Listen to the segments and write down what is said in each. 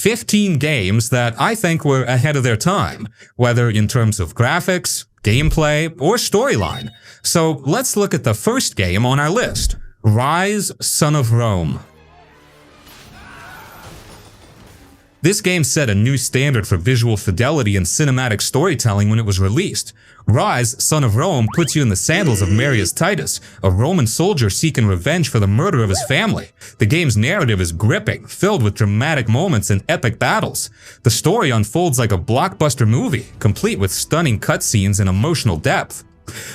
15 games that I think were ahead of their time, whether in terms of graphics, gameplay, or storyline. So let's look at the first game on our list, Ryse, Son of Rome. This game set a new standard for visual fidelity and cinematic storytelling when it was released. Ryse, Son of Rome puts you in the sandals of Marius Titus, a Roman soldier seeking revenge for the murder of his family. The game's narrative is gripping, filled with dramatic moments and epic battles. The story unfolds like a blockbuster movie, complete with stunning cutscenes and emotional depth.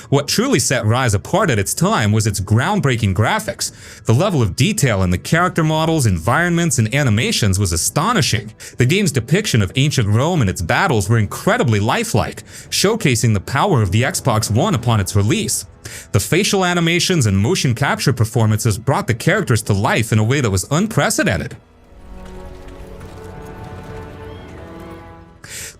What truly set Ryse apart at its time was its groundbreaking graphics. The level of detail in the character models, environments, and animations was astonishing. The game's depiction of ancient Rome and its battles were incredibly lifelike, showcasing the power of the Xbox One upon its release. The facial animations and motion capture performances brought the characters to life in a way that was unprecedented.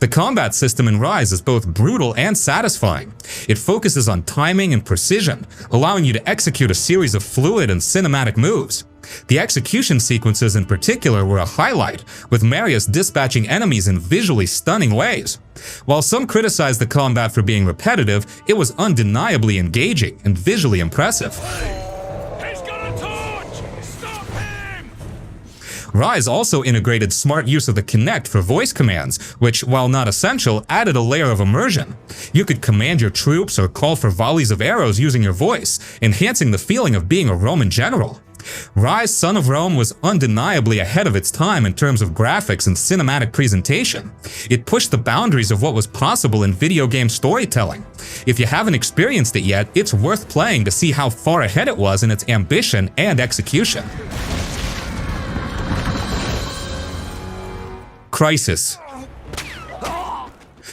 The combat system in Ryse is both brutal and satisfying. It focuses on timing and precision, allowing you to execute a series of fluid and cinematic moves. The execution sequences in particular were a highlight, with Marius dispatching enemies in visually stunning ways. While some criticized the combat for being repetitive, it was undeniably engaging and visually impressive. Ryse also integrated smart use of the Kinect for voice commands, which, while not essential, added a layer of immersion. You could command your troops or call for volleys of arrows using your voice, enhancing the feeling of being a Roman general. Ryse, Son of Rome was undeniably ahead of its time in terms of graphics and cinematic presentation. It pushed the boundaries of what was possible in video game storytelling. If you haven't experienced it yet, it's worth playing to see how far ahead it was in its ambition and execution. Crysis.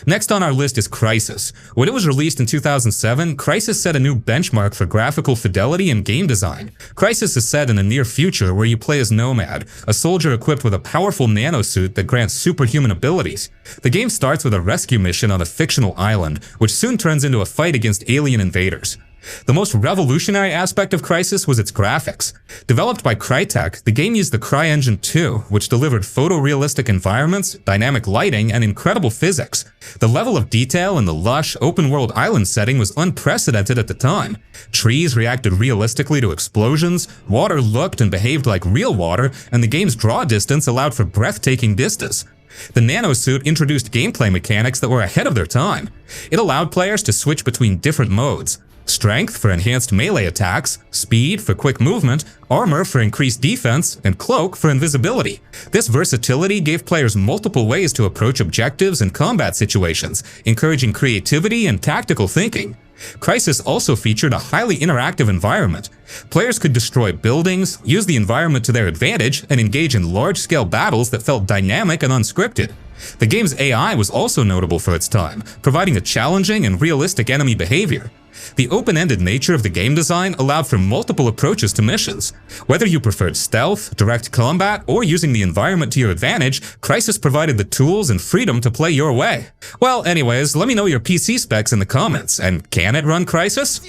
Next on our list is Crysis. When it was released in 2007, Crysis set a new benchmark for graphical fidelity and game design. Crysis is set in a near future where you play as Nomad, a soldier equipped with a powerful nanosuit that grants superhuman abilities. The game starts with a rescue mission on a fictional island, which soon turns into a fight against alien invaders. The most revolutionary aspect of Crysis was its graphics. Developed by Crytek, the game used the CryEngine 2, which delivered photorealistic environments, dynamic lighting, and incredible physics. The level of detail in the lush, open-world island setting was unprecedented at the time. Trees reacted realistically to explosions, water looked and behaved like real water, and the game's draw distance allowed for breathtaking vistas. The nanosuit introduced gameplay mechanics that were ahead of their time. It allowed players to switch between different modes. Strength for enhanced melee attacks, speed for quick movement, armor for increased defense, and cloak for invisibility. This versatility gave players multiple ways to approach objectives and combat situations, encouraging creativity and tactical thinking. Crysis also featured a highly interactive environment. Players could destroy buildings, use the environment to their advantage, and engage in large-scale battles that felt dynamic and unscripted. The game's AI was also notable for its time, providing a challenging and realistic enemy behavior. The open-ended nature of the game design allowed for multiple approaches to missions. Whether you preferred stealth, direct combat, or using the environment to your advantage, Crysis provided the tools and freedom to play your way. Well, anyways, let me know your PC specs in the comments, and can it run Crysis?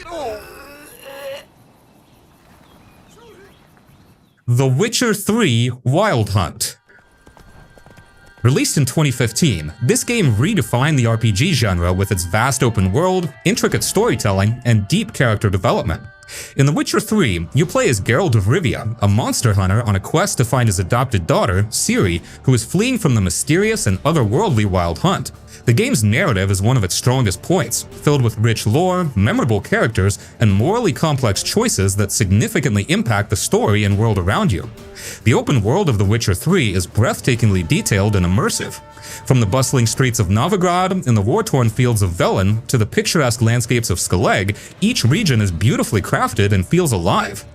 The Witcher 3 Wild Hunt. Released in 2015, this game redefined the RPG genre with its vast open world, intricate storytelling, and deep character development. In The Witcher 3, you play as Geralt of Rivia, a monster hunter on a quest to find his adopted daughter, Ciri, who is fleeing from the mysterious and otherworldly Wild Hunt. The game's narrative is one of its strongest points, filled with rich lore, memorable characters, and morally complex choices that significantly impact the story and world around you. The open world of The Witcher 3 is breathtakingly detailed and immersive. From the bustling streets of Novigrad and the war-torn fields of Velen to the picturesque landscapes of Skellig, each region is beautifully crafted and feels alive.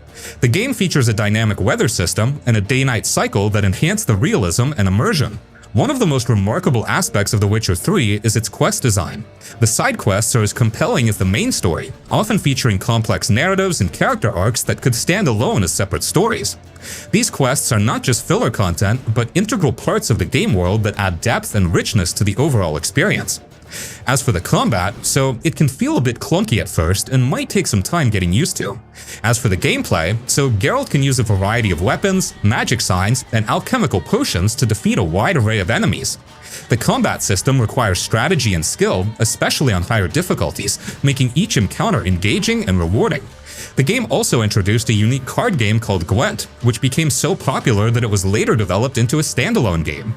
The game features a dynamic weather system and a day-night cycle that enhance the realism and immersion. One of the most remarkable aspects of The Witcher 3 is its quest design. The side quests are as compelling as the main story, often featuring complex narratives and character arcs that could stand alone as separate stories. These quests are not just filler content, but integral parts of the game world that add depth and richness to the overall experience. As for the combat, so it can feel a bit clunky at first and might take some time getting used to. As for the gameplay, so Geralt can use a variety of weapons, magic signs, and alchemical potions to defeat a wide array of enemies. The combat system requires strategy and skill, especially on higher difficulties, making each encounter engaging and rewarding. The game also introduced a unique card game called Gwent, which became so popular that it was later developed into a standalone game.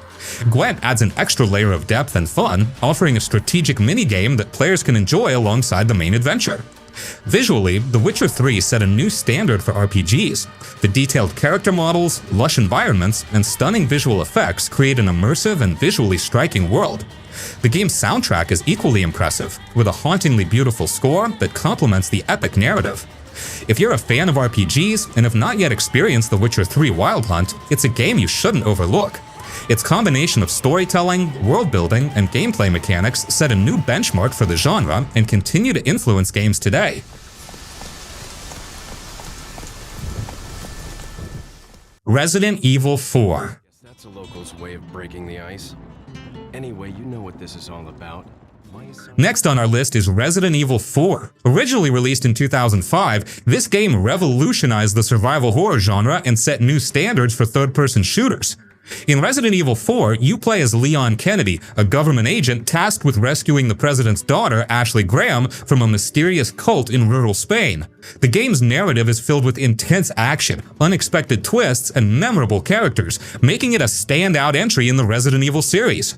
Gwent adds an extra layer of depth and fun, offering a strategic minigame that players can enjoy alongside the main adventure. Visually, The Witcher 3 set a new standard for RPGs. The detailed character models, lush environments, and stunning visual effects create an immersive and visually striking world. The game's soundtrack is equally impressive, with a hauntingly beautiful score that complements the epic narrative. If you're a fan of RPGs and have not yet experienced The Witcher 3 Wild Hunt, it's a game you shouldn't overlook. Its combination of storytelling, world-building, and gameplay mechanics set a new benchmark for the genre and continue to influence games today. Resident Evil 4. Guess that's a local's way of breaking the ice. Anyway, you know what this is all about. Next on our list is Resident Evil 4. Originally released in 2005, this game revolutionized the survival horror genre and set new standards for third-person shooters. In Resident Evil 4, you play as Leon Kennedy, a government agent tasked with rescuing the president's daughter, Ashley Graham, from a mysterious cult in rural Spain. The game's narrative is filled with intense action, unexpected twists, and memorable characters, making it a standout entry in the Resident Evil series.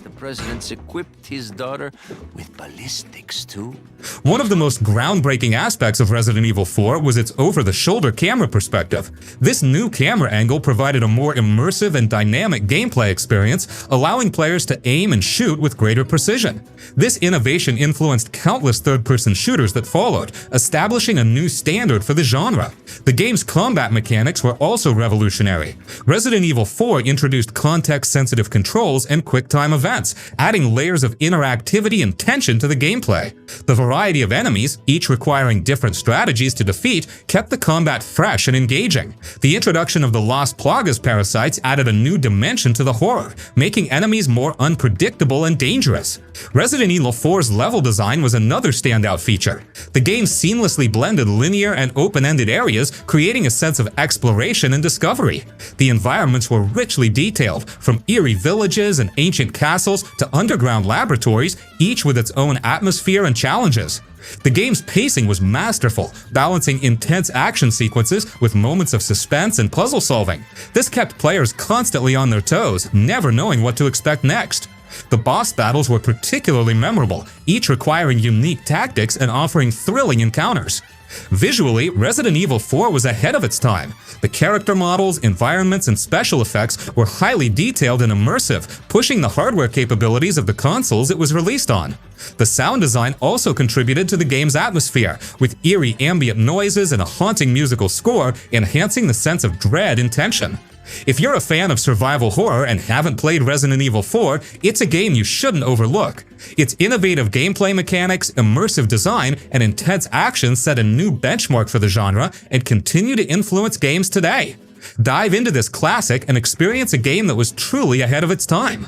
The president's equipped his daughter with ballistics too. One of the most groundbreaking aspects of Resident Evil 4 was its over-the-shoulder camera perspective. This new camera angle provided a more immersive and dynamic gameplay experience, allowing players to aim and shoot with greater precision. This innovation influenced countless third-person shooters that followed, establishing a new standard for the genre. The game's combat mechanics were also revolutionary. Resident Evil 4 introduced context-sensitive controls and quick-time events, adding layers of interactivity and tension to the gameplay. The variety of enemies, each requiring different strategies to defeat, kept the combat fresh and engaging. The introduction of the Lost Plagas parasites added a new dimension to the horror, making enemies more unpredictable and dangerous. Resident Evil 4's level design was another standout feature. The game seamlessly blended linear and open-ended areas, creating a sense of exploration and discovery. The environments were richly detailed, from eerie villages and ancient castles to underground laboratories, each with its own atmosphere and challenges. The game's pacing was masterful, balancing intense action sequences with moments of suspense and puzzle solving. This kept players constantly on their toes, never knowing what to expect next. The boss battles were particularly memorable, each requiring unique tactics and offering thrilling encounters. Visually, Resident Evil 4 was ahead of its time. The character models, environments, and special effects were highly detailed and immersive, pushing the hardware capabilities of the consoles it was released on. The sound design also contributed to the game's atmosphere, with eerie ambient noises and a haunting musical score enhancing the sense of dread and tension. If you're a fan of survival horror and haven't played Resident Evil 4, it's a game you shouldn't overlook. Its innovative gameplay mechanics, immersive design, and intense action set a new benchmark for the genre and continue to influence games today. Dive into this classic and experience a game that was truly ahead of its time.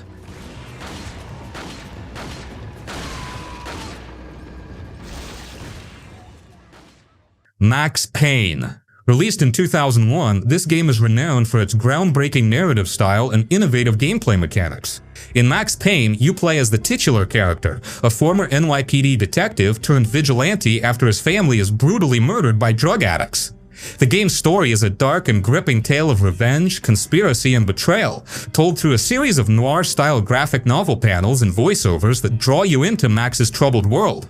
Max Payne. Released in 2001, this game is renowned for its groundbreaking narrative style and innovative gameplay mechanics. In Max Payne, you play as the titular character, a former NYPD detective turned vigilante after his family is brutally murdered by drug addicts. The game's story is a dark and gripping tale of revenge, conspiracy, and betrayal, told through a series of noir-style graphic novel panels and voiceovers that draw you into Max's troubled world.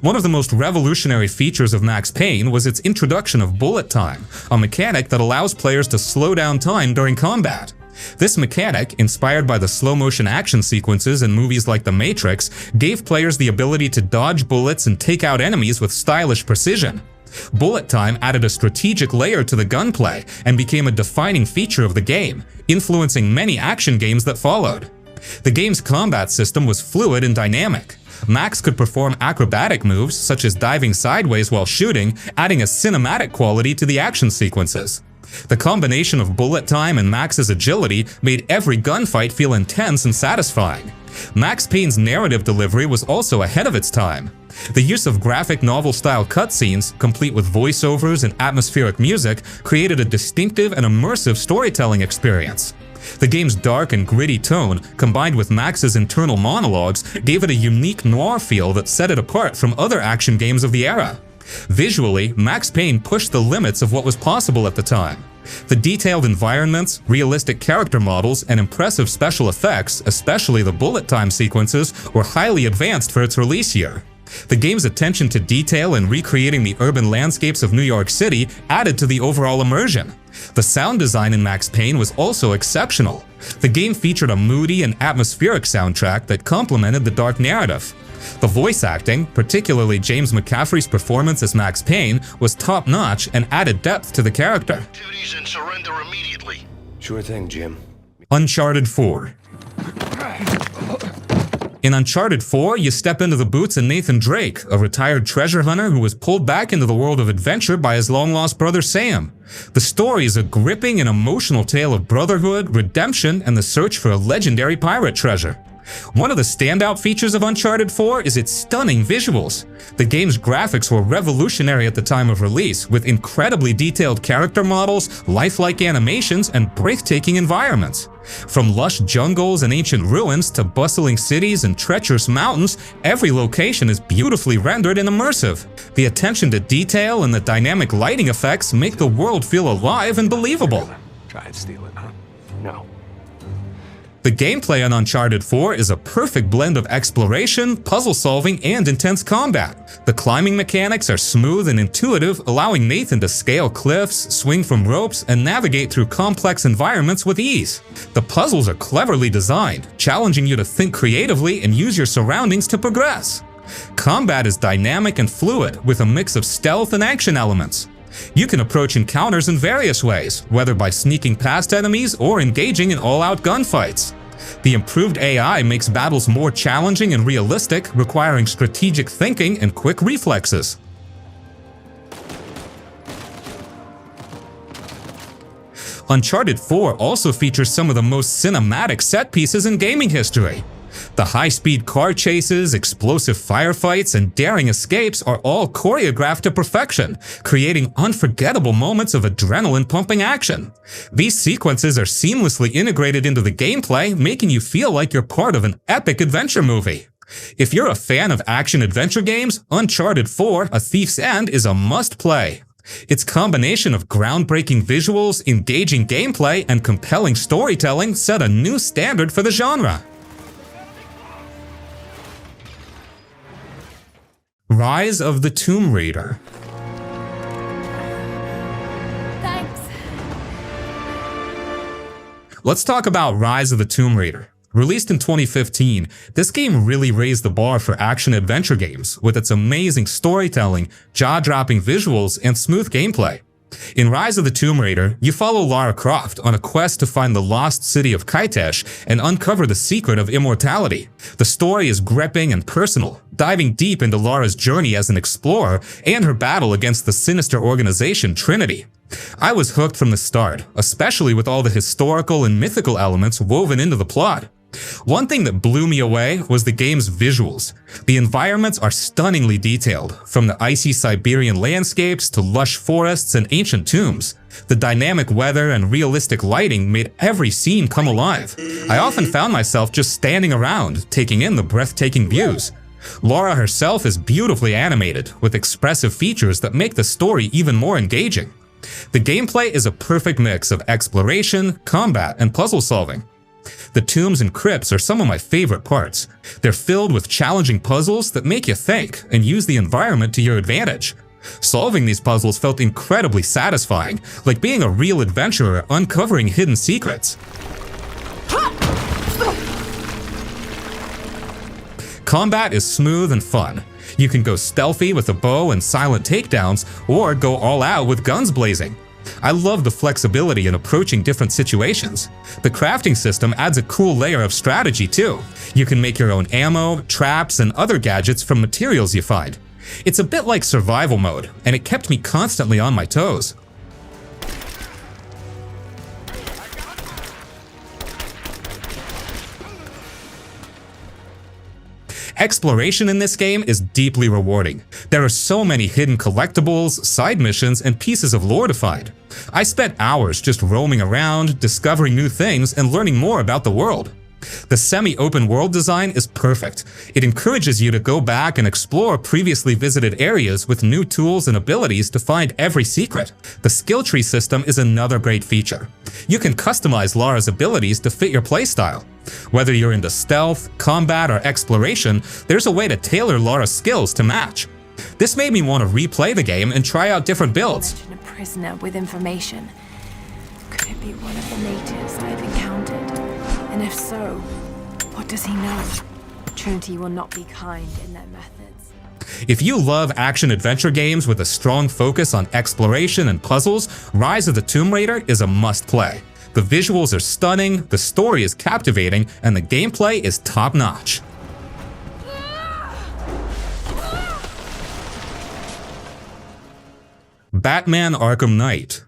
One of the most revolutionary features of Max Payne was its introduction of bullet time, a mechanic that allows players to slow down time during combat. This mechanic, inspired by the slow-motion action sequences in movies like The Matrix, gave players the ability to dodge bullets and take out enemies with stylish precision. Bullet time added a strategic layer to the gunplay and became a defining feature of the game, influencing many action games that followed. The game's combat system was fluid and dynamic. Max could perform acrobatic moves such as diving sideways while shooting, adding a cinematic quality to the action sequences. The combination of bullet time and Max's agility made every gunfight feel intense and satisfying. Max Payne's narrative delivery was also ahead of its time. The use of graphic novel-style cutscenes, complete with voiceovers and atmospheric music, created a distinctive and immersive storytelling experience. The game's dark and gritty tone, combined with Max's internal monologues, gave it a unique noir feel that set it apart from other action games of the era. Visually, Max Payne pushed the limits of what was possible at the time. The detailed environments, realistic character models, and impressive special effects, especially the bullet time sequences, were highly advanced for its release year. The game's attention to detail and recreating the urban landscapes of New York City added to the overall immersion. The sound design in Max Payne was also exceptional. The game featured a moody and atmospheric soundtrack that complemented the dark narrative. The voice acting, particularly James McCaffrey's performance as Max Payne, was top-notch and added depth to the character. Activities and surrender immediately. Sure thing, Jim. Uncharted 4. In Uncharted 4, you step into the boots of Nathan Drake, a retired treasure hunter who was pulled back into the world of adventure by his long-lost brother Sam. The story is a gripping and emotional tale of brotherhood, redemption, and the search for a legendary pirate treasure. One of the standout features of Uncharted 4 is its stunning visuals. The game's graphics were revolutionary at the time of release, with incredibly detailed character models, lifelike animations, and breathtaking environments. From lush jungles and ancient ruins to bustling cities and treacherous mountains, every location is beautifully rendered and immersive. The attention to detail and the dynamic lighting effects make the world feel alive and believable. Try and steal it, huh? No. The gameplay on Uncharted 4 is a perfect blend of exploration, puzzle solving, and intense combat. The climbing mechanics are smooth and intuitive, allowing Nathan to scale cliffs, swing from ropes, and navigate through complex environments with ease. The puzzles are cleverly designed, challenging you to think creatively and use your surroundings to progress. Combat is dynamic and fluid, with a mix of stealth and action elements. You can approach encounters in various ways, whether by sneaking past enemies or engaging in all-out gunfights. The improved AI makes battles more challenging and realistic, requiring strategic thinking and quick reflexes. Uncharted 4 also features some of the most cinematic set pieces in gaming history. The high-speed car chases, explosive firefights, and daring escapes are all choreographed to perfection, creating unforgettable moments of adrenaline-pumping action. These sequences are seamlessly integrated into the gameplay, making you feel like you're part of an epic adventure movie. If you're a fan of action-adventure games, Uncharted 4: A Thief's End is a must-play. Its combination of groundbreaking visuals, engaging gameplay, and compelling storytelling set a new standard for the genre. Rise of the Tomb Raider. Thanks. Let's talk about Rise of the Tomb Raider. Released in 2015, this game really raised the bar for action-adventure games with its amazing storytelling, jaw-dropping visuals, and smooth gameplay. In Rise of the Tomb Raider, you follow Lara Croft on a quest to find the lost city of Kytesh and uncover the secret of immortality. The story is gripping and personal, diving deep into Lara's journey as an explorer and her battle against the sinister organization Trinity. I was hooked from the start, especially with all the historical and mythical elements woven into the plot. One thing that blew me away was the game's visuals. The environments are stunningly detailed, from the icy Siberian landscapes to lush forests and ancient tombs. The dynamic weather and realistic lighting made every scene come alive. I often found myself just standing around, taking in the breathtaking views. Lara herself is beautifully animated, with expressive features that make the story even more engaging. The gameplay is a perfect mix of exploration, combat, and puzzle solving. The tombs and crypts are some of my favorite parts. They're filled with challenging puzzles that make you think and use the environment to your advantage. Solving these puzzles felt incredibly satisfying, like being a real adventurer uncovering hidden secrets. Combat is smooth and fun. You can go stealthy with a bow and silent takedowns, or go all out with guns blazing. I love the flexibility in approaching different situations. The crafting system adds a cool layer of strategy too. You can make your own ammo, traps, and other gadgets from materials you find. It's a bit like survival mode, and it kept me constantly on my toes. Exploration in this game is deeply rewarding. There are so many hidden collectibles, side missions, and pieces of lore to find. I spent hours just roaming around, discovering new things, and learning more about the world. The semi-open world design is perfect. It encourages you to go back and explore previously visited areas with new tools and abilities to find every secret. The skill tree system is another great feature. You can customize Lara's abilities to fit your playstyle. Whether you're into stealth, combat, or exploration, there's a way to tailor Lara's skills to match. This made me want to replay the game and try out different builds. Mention a prisoner with information. Could it be one of the natives I've encountered? And if so, what does he know? Trinity will not be kind in their methods. If you love action-adventure games with a strong focus on exploration and puzzles, Ryse of the Tomb Raider is a must-play. The visuals are stunning, the story is captivating, and the gameplay is top-notch. Batman Arkham Knight.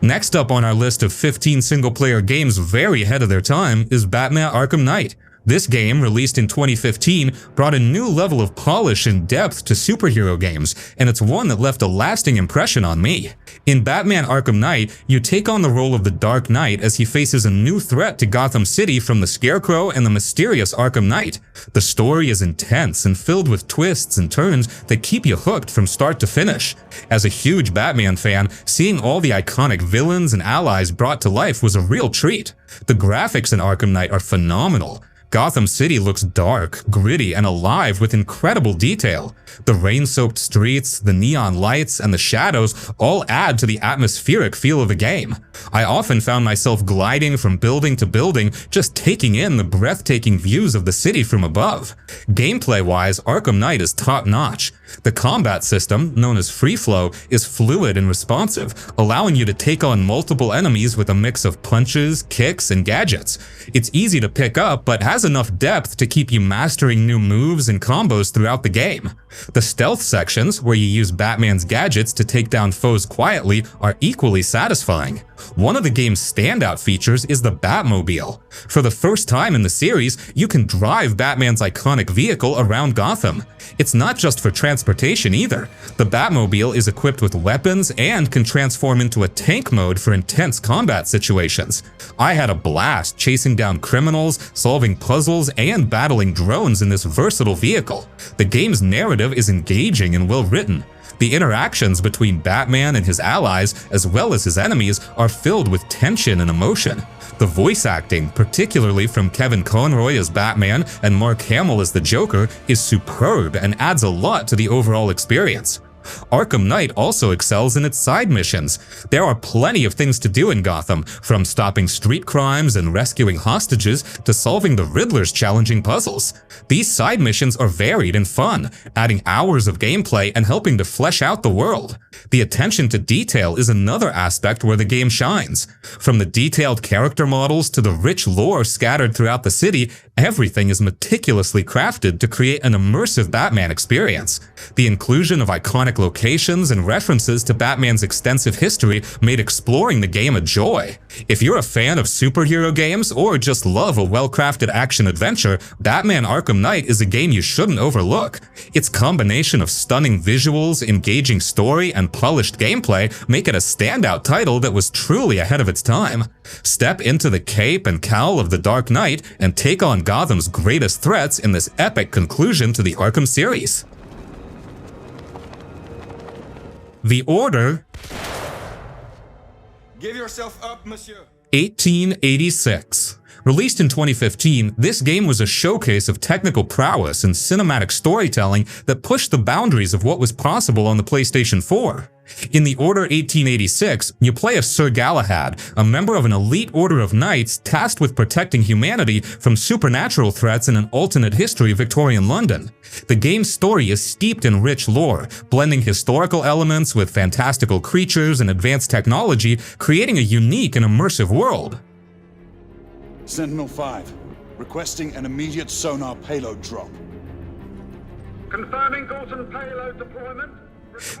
Next up on our list of 15 single-player games very ahead of their time is Batman Arkham Knight. This game, released in 2015, brought a new level of polish and depth to superhero games, and it's one that left a lasting impression on me. In Batman Arkham Knight, you take on the role of the Dark Knight as he faces a new threat to Gotham City from the Scarecrow and the mysterious Arkham Knight. The story is intense and filled with twists and turns that keep you hooked from start to finish. As a huge Batman fan, seeing all the iconic villains and allies brought to life was a real treat. The graphics in Arkham Knight are phenomenal. Gotham City looks dark, gritty, and alive with incredible detail. The rain-soaked streets, the neon lights, and the shadows all add to the atmospheric feel of the game. I often found myself gliding from building to building, just taking in the breathtaking views of the city from above. Gameplay-wise, Arkham Knight is top-notch. The combat system, known as Free Flow, is fluid and responsive, allowing you to take on multiple enemies with a mix of punches, kicks, and gadgets. It's easy to pick up, but has enough depth to keep you mastering new moves and combos throughout the game. The stealth sections, where you use Batman's gadgets to take down foes quietly, are equally satisfying. One of the game's standout features is the Batmobile. For the first time in the series, you can drive Batman's iconic vehicle around Gotham. It's not just for transportation either. The Batmobile is equipped with weapons and can transform into a tank mode for intense combat situations. I had a blast chasing down criminals, solving puzzles, and battling drones in this versatile vehicle. The game's narrative is engaging and well written. The interactions between Batman and his allies, as well as his enemies, are filled with tension and emotion. The voice acting, particularly from Kevin Conroy as Batman and Mark Hamill as the Joker, is superb and adds a lot to the overall experience. Arkham Knight also excels in its side missions. There are plenty of things to do in Gotham, from stopping street crimes and rescuing hostages to solving the Riddler's challenging puzzles. These side missions are varied and fun, adding hours of gameplay and helping to flesh out the world. The attention to detail is another aspect where the game shines. From the detailed character models to the rich lore scattered throughout the city, everything is meticulously crafted to create an immersive Batman experience. The inclusion of iconic locations and references to Batman's extensive history made exploring the game a joy. If you're a fan of superhero games or just love a well-crafted action-adventure, Batman Arkham Knight is a game you shouldn't overlook. Its combination of stunning visuals, engaging story, and polished gameplay make it a standout title that was truly ahead of its time. Step into the cape and cowl of the Dark Knight and take on Gotham's greatest threats in this epic conclusion to the Arkham series. The Order. Give yourself up, monsieur. 1886. Released in 2015, this game was a showcase of technical prowess and cinematic storytelling that pushed the boundaries of what was possible on the PlayStation 4. In The Order 1886, you play as Sir Galahad, a member of an elite order of knights tasked with protecting humanity from supernatural threats in an alternate history Victorian London. The game's story is steeped in rich lore, blending historical elements with fantastical creatures and advanced technology, creating a unique and immersive world. Sentinel-5, requesting an immediate sonar payload drop. Confirming Gorton payload deployment.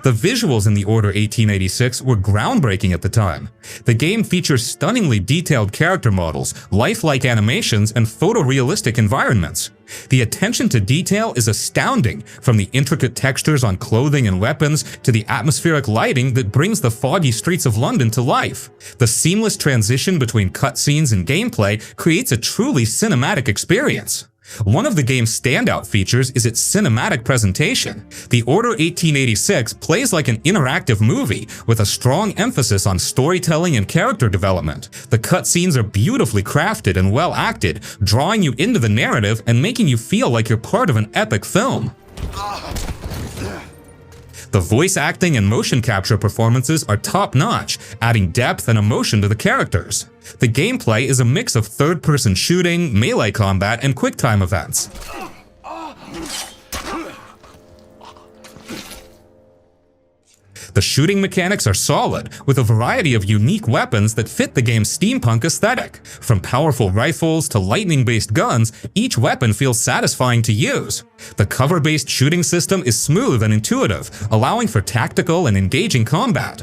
The visuals in The Order 1886 were groundbreaking at the time. The game features stunningly detailed character models, lifelike animations, and photorealistic environments. The attention to detail is astounding, from the intricate textures on clothing and weapons to the atmospheric lighting that brings the foggy streets of London to life. The seamless transition between cutscenes and gameplay creates a truly cinematic experience. One of the game's standout features is its cinematic presentation. The Order 1886 plays like an interactive movie, with a strong emphasis on storytelling and character development. The cutscenes are beautifully crafted and well acted, drawing you into the narrative and making you feel like you're part of an epic film. The voice acting and motion capture performances are top-notch, adding depth and emotion to the characters. The gameplay is a mix of third-person shooting, melee combat, and quick-time events. The shooting mechanics are solid, with a variety of unique weapons that fit the game's steampunk aesthetic. From powerful rifles to lightning-based guns, each weapon feels satisfying to use. The cover-based shooting system is smooth and intuitive, allowing for tactical and engaging combat.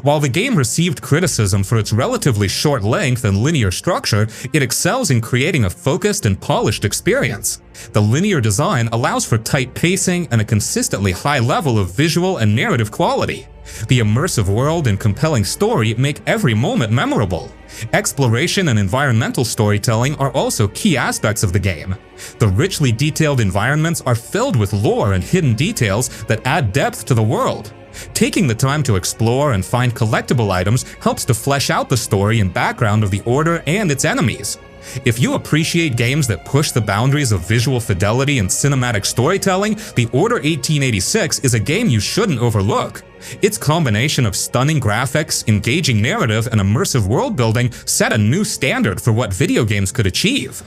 While the game received criticism for its relatively short length and linear structure, it excels in creating a focused and polished experience. The linear design allows for tight pacing and a consistently high level of visual and narrative quality. The immersive world and compelling story make every moment memorable. Exploration and environmental storytelling are also key aspects of the game. The richly detailed environments are filled with lore and hidden details that add depth to the world. Taking the time to explore and find collectible items helps to flesh out the story and background of the Order and its enemies. If you appreciate games that push the boundaries of visual fidelity and cinematic storytelling, The Order 1886 is a game you shouldn't overlook. Its combination of stunning graphics, engaging narrative, and immersive world building set a new standard for what video games could achieve.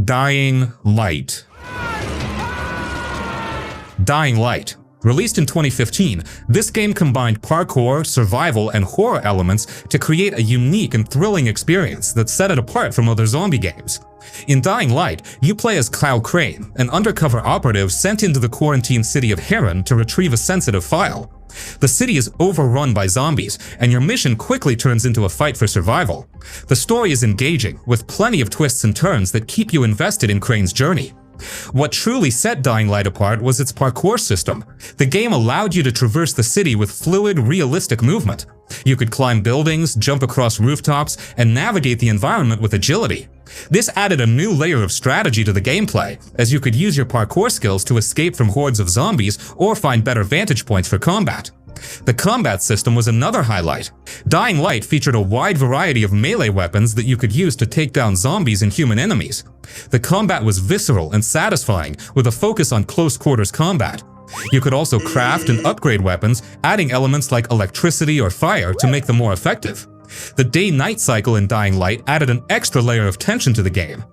Dying Light. Dying Light. Released in 2015, this game combined parkour, survival, and horror elements to create a unique and thrilling experience that set it apart from other zombie games. In Dying Light, you play as Kyle Crane, an undercover operative sent into the quarantined city of Heron to retrieve a sensitive file. The city is overrun by zombies, and your mission quickly turns into a fight for survival. The story is engaging, with plenty of twists and turns that keep you invested in Crane's journey. What truly set Dying Light apart was its parkour system. The game allowed you to traverse the city with fluid, realistic movement. You could climb buildings, jump across rooftops, and navigate the environment with agility. This added a new layer of strategy to the gameplay, as you could use your parkour skills to escape from hordes of zombies or find better vantage points for combat. The combat system was another highlight. Dying Light featured a wide variety of melee weapons that you could use to take down zombies and human enemies. The combat was visceral and satisfying, with a focus on close-quarters combat. You could also craft and upgrade weapons, adding elements like electricity or fire to make them more effective. The day-night cycle in Dying Light added an extra layer of tension to the game.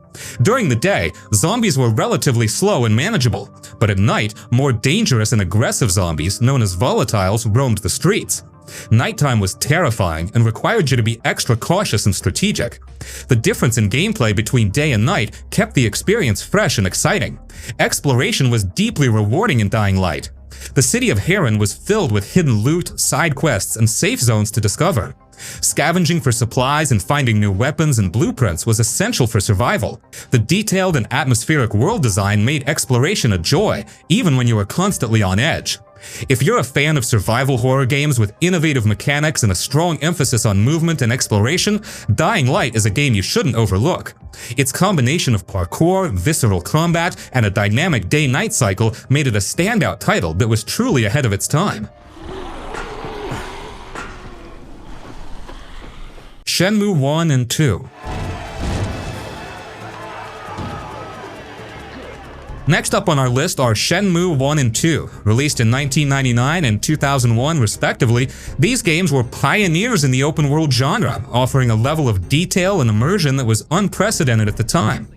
During the day, zombies were relatively slow and manageable, but at night, more dangerous and aggressive zombies, known as volatiles, roamed the streets. Nighttime was terrifying and required you to be extra cautious and strategic. The difference in gameplay between day and night kept the experience fresh and exciting. Exploration was deeply rewarding in Dying Light. The city of Heron was filled with hidden loot, side quests, and safe zones to discover. Scavenging for supplies and finding new weapons and blueprints was essential for survival. The detailed and atmospheric world design made exploration a joy, even when you were constantly on edge. If you're a fan of survival horror games with innovative mechanics and a strong emphasis on movement and exploration, Dying Light is a game you shouldn't overlook. Its combination of parkour, visceral combat, and a dynamic day-night cycle made it a standout title that was truly ahead of its time. Shenmue 1 and 2. Next up on our list are Shenmue 1 and 2. Released in 1999 and 2001 respectively, these games were pioneers in the open-world genre, offering a level of detail and immersion that was unprecedented at the time.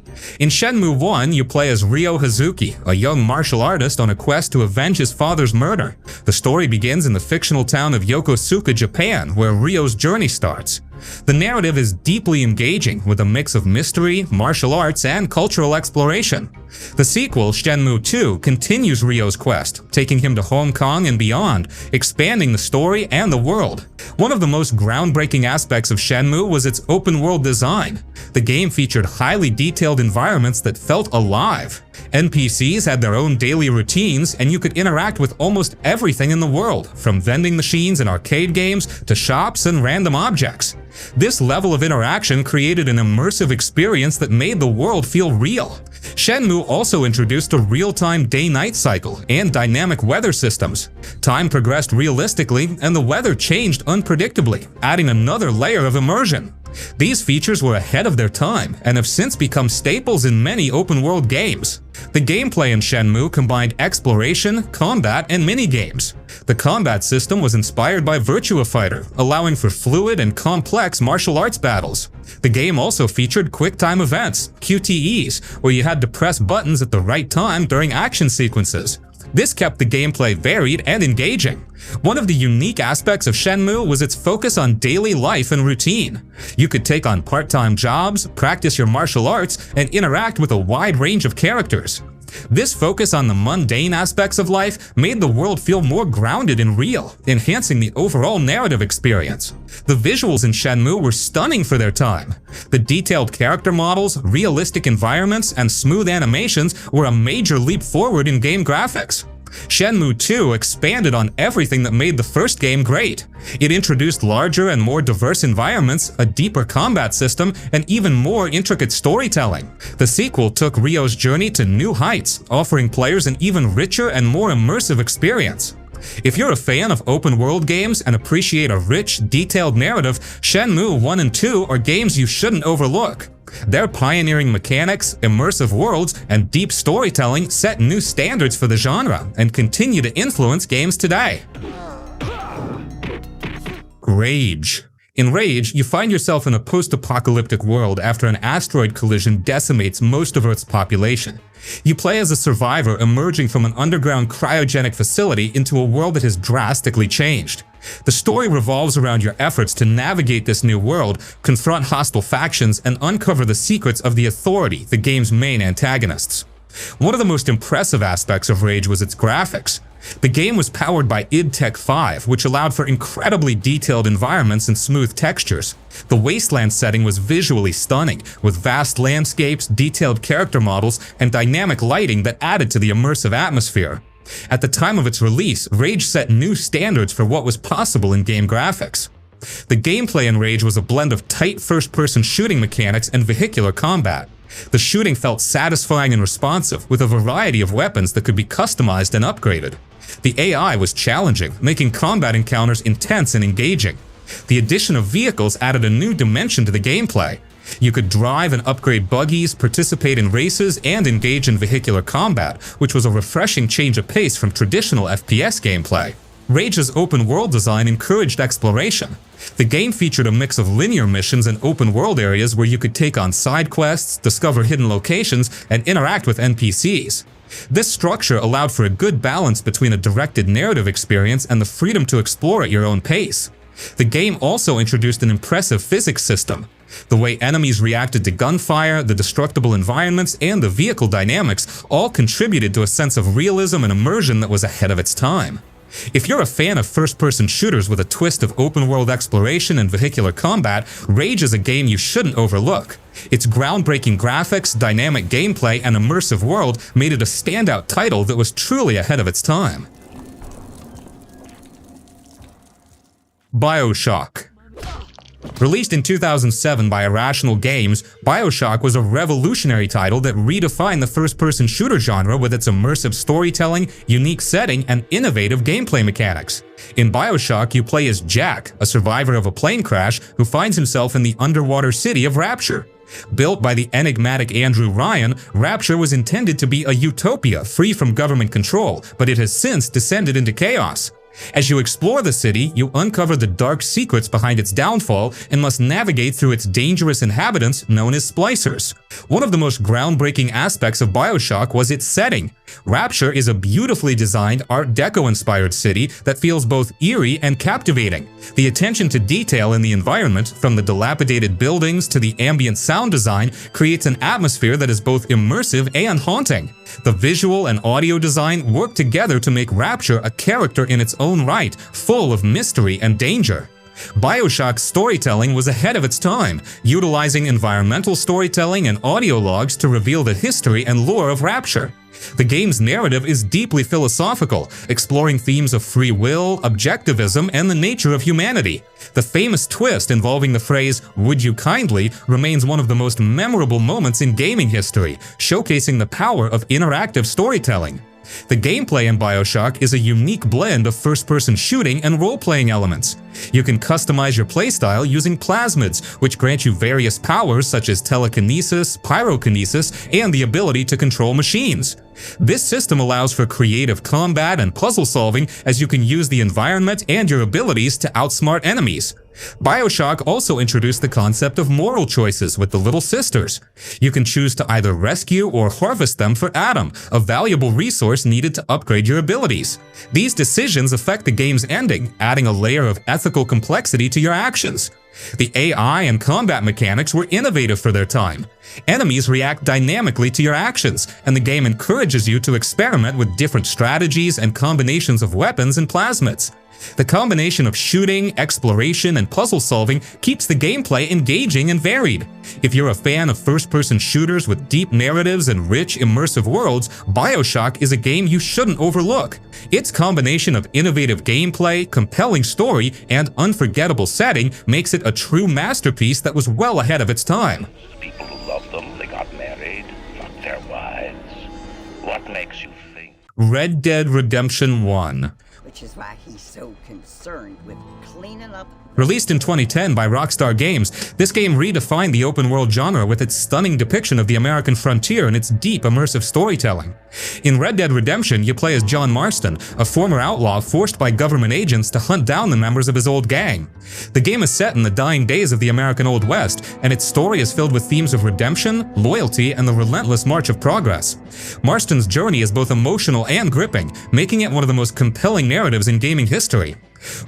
In Shenmue 1, you play as Ryo Hazuki, a young martial artist on a quest to avenge his father's murder. The story begins in the fictional town of Yokosuka, Japan, where Ryo's journey starts. The narrative is deeply engaging with a mix of mystery, martial arts, and cultural exploration. The sequel, Shenmue 2, continues Ryo's quest, taking him to Hong Kong and beyond, expanding the story and the world. One of the most groundbreaking aspects of Shenmue was its open-world design. The game featured highly detailed environments that felt alive. NPCs had their own daily routines, and you could interact with almost everything in the world, from vending machines and arcade games to shops and random objects. This level of interaction created an immersive experience that made the world feel real. Shenmue also introduced a real-time day-night cycle and dynamic weather systems. Time progressed realistically, and the weather changed unpredictably, adding another layer of immersion. These features were ahead of their time and have since become staples in many open-world games. The gameplay in Shenmue combined exploration, combat, and minigames. The combat system was inspired by Virtua Fighter, allowing for fluid and complex martial arts battles. The game also featured quick-time events, QTEs, where you had to press buttons at the right time during action sequences. This kept the gameplay varied and engaging. One of the unique aspects of Shenmue was its focus on daily life and routine. You could take on part-time jobs, practice your martial arts, and interact with a wide range of characters. This focus on the mundane aspects of life made the world feel more grounded and real, enhancing the overall narrative experience. The visuals in Shenmue were stunning for their time. The detailed character models, realistic environments, and smooth animations were a major leap forward in game graphics. Shenmue 2 expanded on everything that made the first game great. It introduced larger and more diverse environments, a deeper combat system, and even more intricate storytelling. The sequel took Ryo's journey to new heights, offering players an even richer and more immersive experience. If you're a fan of open-world games and appreciate a rich, detailed narrative, Shenmue 1 and 2 are games you shouldn't overlook. Their pioneering mechanics, immersive worlds, and deep storytelling set new standards for the genre and continue to influence games today. Rage. In Rage, you find yourself in a post-apocalyptic world after an asteroid collision decimates most of Earth's population. You play as a survivor emerging from an underground cryogenic facility into a world that has drastically changed. The story revolves around your efforts to navigate this new world, confront hostile factions, and uncover the secrets of the Authority, the game's main antagonists. One of the most impressive aspects of Rage was its graphics. The game was powered by id Tech 5, which allowed for incredibly detailed environments and smooth textures. The wasteland setting was visually stunning, with vast landscapes, detailed character models, and dynamic lighting that added to the immersive atmosphere. At the time of its release, Rage set new standards for what was possible in game graphics. The gameplay in Rage was a blend of tight first-person shooting mechanics and vehicular combat. The shooting felt satisfying and responsive, with a variety of weapons that could be customized and upgraded. The AI was challenging, making combat encounters intense and engaging. The addition of vehicles added a new dimension to the gameplay. You could drive and upgrade buggies, participate in races, and engage in vehicular combat, which was a refreshing change of pace from traditional FPS gameplay. Rage's open-world design encouraged exploration. The game featured a mix of linear missions and open-world areas where you could take on side quests, discover hidden locations, and interact with NPCs. This structure allowed for a good balance between a directed narrative experience and the freedom to explore at your own pace. The game also introduced an impressive physics system. The way enemies reacted to gunfire, the destructible environments, and the vehicle dynamics all contributed to a sense of realism and immersion that was ahead of its time. If you're a fan of first-person shooters with a twist of open-world exploration and vehicular combat, Rage is a game you shouldn't overlook. Its groundbreaking graphics, dynamic gameplay, and immersive world made it a standout title that was truly ahead of its time. Bioshock. Released in 2007 by Irrational Games, Bioshock was a revolutionary title that redefined the first-person shooter genre with its immersive storytelling, unique setting, and innovative gameplay mechanics. In Bioshock, you play as Jack, a survivor of a plane crash who finds himself in the underwater city of Rapture. Built by the enigmatic Andrew Ryan, Rapture was intended to be a utopia free from government control, but it has since descended into chaos. As you explore the city, you uncover the dark secrets behind its downfall and must navigate through its dangerous inhabitants known as splicers. One of the most groundbreaking aspects of Bioshock was its setting. Rapture is a beautifully designed Art Deco-inspired city that feels both eerie and captivating. The attention to detail in the environment, from the dilapidated buildings to the ambient sound design, creates an atmosphere that is both immersive and haunting. The visual and audio design work together to make Rapture a character in its own right, full of mystery and danger. Bioshock's storytelling was ahead of its time, utilizing environmental storytelling and audio logs to reveal the history and lore of Rapture. The game's narrative is deeply philosophical, exploring themes of free will, objectivism, and the nature of humanity. The famous twist involving the phrase, "Would you kindly?" remains one of the most memorable moments in gaming history, showcasing the power of interactive storytelling. The gameplay in Bioshock is a unique blend of first-person shooting and role-playing elements. You can customize your playstyle using plasmids, which grant you various powers such as telekinesis, pyrokinesis, and the ability to control machines. This system allows for creative combat and puzzle solving, as you can use the environment and your abilities to outsmart enemies. Bioshock also introduced the concept of moral choices with the Little Sisters. You can choose to either rescue or harvest them for Adam, a valuable resource needed to upgrade your abilities. These decisions affect the game's ending, adding a layer of ethical complexity to your actions. The AI and combat mechanics were innovative for their time. Enemies react dynamically to your actions, and the game encourages you to experiment with different strategies and combinations of weapons and plasmids. The combination of shooting, exploration, and puzzle solving keeps the gameplay engaging and varied. If you're a fan of first-person shooters with deep narratives and rich, immersive worlds, Bioshock is a game you shouldn't overlook. Its combination of innovative gameplay, compelling story, and unforgettable setting makes it a true masterpiece that was well ahead of its time. People who love them, they got married, fucked their wives. What makes you think? Red Dead Redemption 1. Which is why he's so concerned with cleaning up. Released in 2010 by Rockstar Games, this game redefined the open-world genre with its stunning depiction of the American frontier and its deep, immersive storytelling. In Red Dead Redemption, you play as John Marston, a former outlaw forced by government agents to hunt down the members of his old gang. The game is set in the dying days of the American Old West, and its story is filled with themes of redemption, loyalty, and the relentless march of progress. Marston's journey is both emotional and gripping, making it one of the most compelling narratives in gaming history.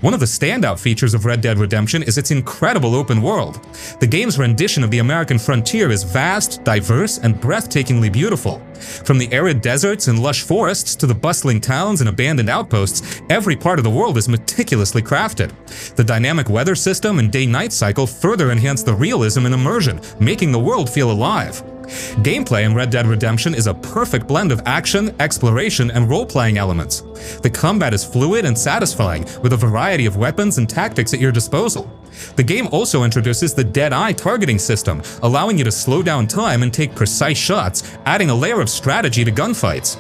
One of the standout features of Red Dead Redemption is its incredible open world. The game's rendition of the American frontier is vast, diverse, and breathtakingly beautiful. From the arid deserts and lush forests to the bustling towns and abandoned outposts, every part of the world is meticulously crafted. The dynamic weather system and day-night cycle further enhance the realism and immersion, making the world feel alive. Gameplay in Red Dead Redemption is a perfect blend of action, exploration, and role-playing elements. The combat is fluid and satisfying, with a variety of weapons and tactics at your disposal. The game also introduces the Dead-Eye targeting system, allowing you to slow down time and take precise shots, adding a layer of strategy to gunfights.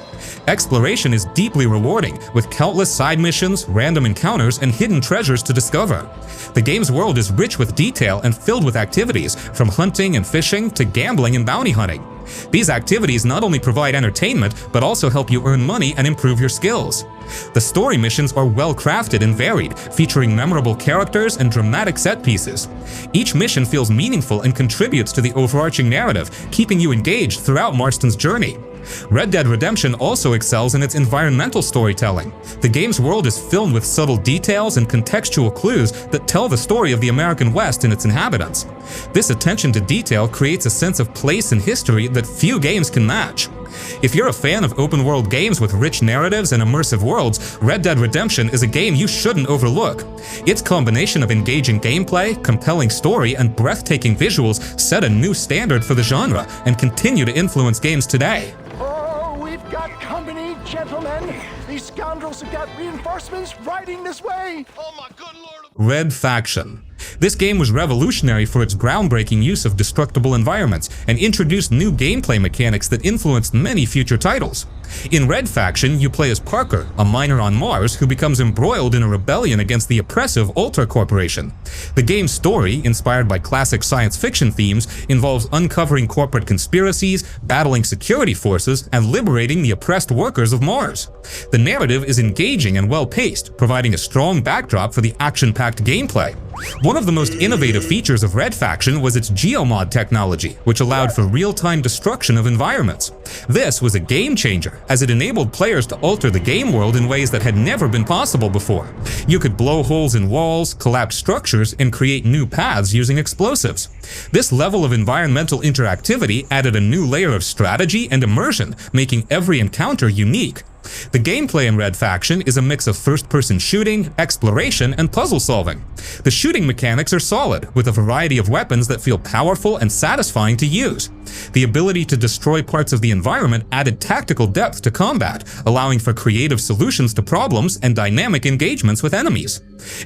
Exploration is deeply rewarding, with countless side missions, random encounters, and hidden treasures to discover. The game's world is rich with detail and filled with activities, from hunting and fishing to gambling and bounty hunting. These activities not only provide entertainment, but also help you earn money and improve your skills. The story missions are well crafted and varied, featuring memorable characters and dramatic set pieces. Each mission feels meaningful and contributes to the overarching narrative, keeping you engaged throughout Marston's journey. Red Dead Redemption also excels in its environmental storytelling. The game's world is filled with subtle details and contextual clues that tell the story of the American West and its inhabitants. This attention to detail creates a sense of place and history that few games can match. If you're a fan of open-world games with rich narratives and immersive worlds, Red Dead Redemption is a game you shouldn't overlook. Its combination of engaging gameplay, compelling story, and breathtaking visuals set a new standard for the genre and continue to influence games today. We've got company, gentlemen. These scoundrels have got reinforcements riding this way. Oh my good lord. Red Faction. This game was revolutionary for its groundbreaking use of destructible environments and introduced new gameplay mechanics that influenced many future titles. In Red Faction, you play as Parker, a miner on Mars who becomes embroiled in a rebellion against the oppressive Ultra Corporation. The game's story, inspired by classic science fiction themes, involves uncovering corporate conspiracies, battling security forces, and liberating the oppressed workers of Mars. The narrative is engaging and well-paced, providing a strong backdrop for the action-packed gameplay. One of the most innovative features of Red Faction was its geomod technology, which allowed for real-time destruction of environments. This was a game-changer, as it enabled players to alter the game world in ways that had never been possible before. You could blow holes in walls, collapse structures, and create new paths using explosives. This level of environmental interactivity added a new layer of strategy and immersion, making every encounter unique. The gameplay in Red Faction is a mix of first-person shooting, exploration, and puzzle solving. The shooting mechanics are solid, with a variety of weapons that feel powerful and satisfying to use. The ability to destroy parts of the environment added tactical depth to combat, allowing for creative solutions to problems and dynamic engagements with enemies.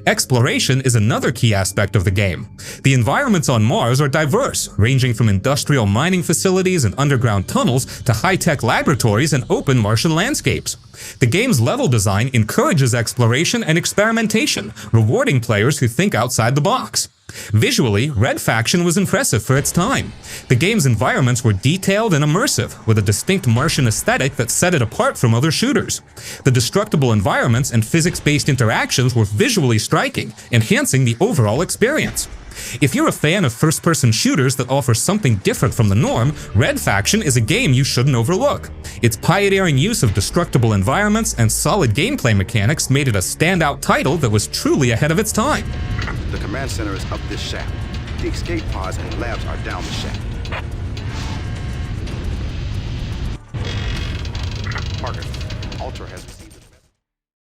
Exploration is another key aspect of the game. The environments on Mars are diverse, ranging from industrial mining facilities and underground tunnels to high-tech laboratories and open Martian landscapes. The game's level design encourages exploration and experimentation, rewarding players who think outside the box. Visually, Red Faction was impressive for its time. The game's environments were detailed and immersive, with a distinct Martian aesthetic that set it apart from other shooters. The destructible environments and physics-based interactions were visually striking, enhancing the overall experience. If you're a fan of first-person shooters that offer something different from the norm, Red Faction is a game you shouldn't overlook. Its pioneering use of destructible environments and solid gameplay mechanics made it a standout title that was truly ahead of its time. The command center is up this shaft. The escape pods and labs are down the shaft. Parker, Ultra has